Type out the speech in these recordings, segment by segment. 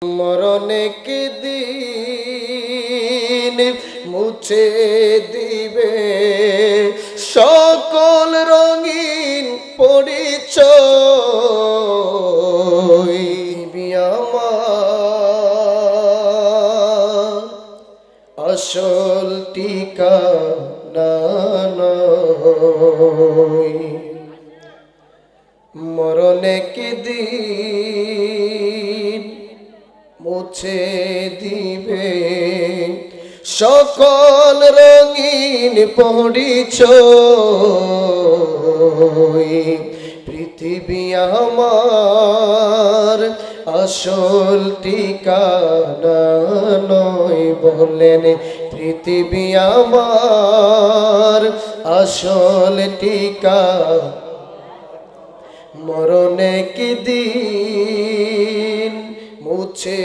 মরণে কি দিন মুছে দিবে সকল রঙিন পরিচয়। আমার আসল ঠিকানা নয়। মরণে কি দিন মুছে দিবে সকল রঙিন পরিচয়। পৃথিবী আমার আসল ঠিকানা নয়। বলেন পৃথিবী আমার আসল ঠিকানা। মরণে কি দিন মুছে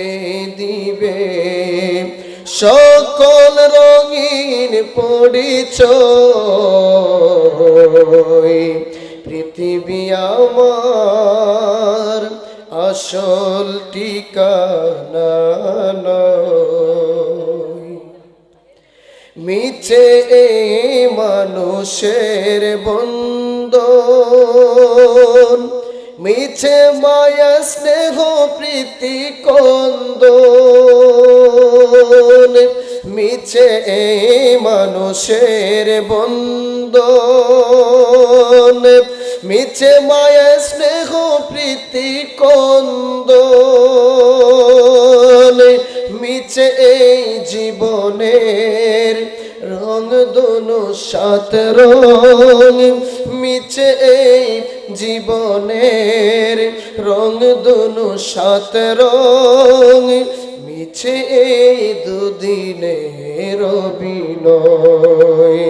দিবে সকল রঙিন পরিচয়। পৃথিবী আমার আসল ঠিকানা নয়। মিছে মানুষের বন্ধন, মিছে মায়া স্নেহ প্রীতি কন্দন। মিছে মানুষের বন্ধন, মিছে মায়া স্নেহ প্রীতি কন্দন। মিছে এই জীবনের রং দুনো সাত রং। মিছে এই জীবনের রং দুনো সাত রং। মিছে এই দুদিনের অভিনয়।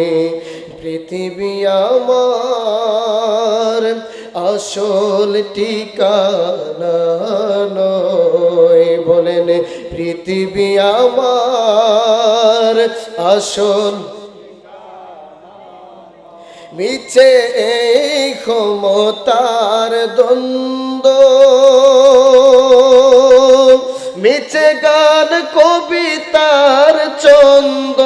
পৃথিবী আমার আসল ঠিকানা নয়। বলেন পৃথিবী আমার আসল। মিছে এই ক্ষমতার দ্বন্দ্ব, মিছে গান কবিতার ছন্দ।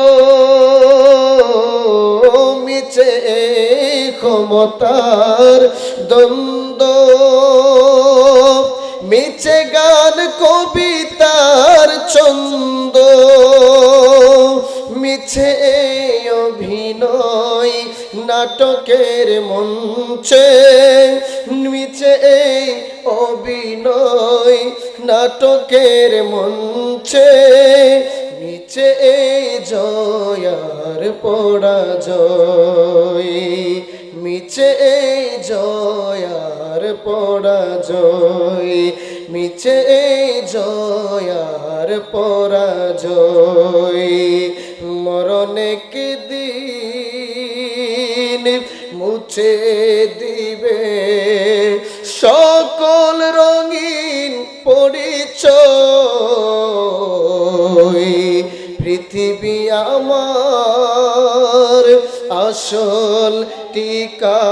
মিছে এই ক্ষমতার দ্বন্দ্ব, মিছে গান কবিতার ছন্দ। মিছে এই অভিনয় নাটকের মঞ্চে। মিছে এই অভিনয় নাটকের মঞ্চে। মিছে এই জয়ার পরাজয়। মিছে এই জয়ার পরাজয়। মিছে এই জয়ার পরাজয়। মরণে কি দিন মুছে দিবে সকল রঙিন পরিচয়। পৃথিবী আমার আসল ঠিকানা।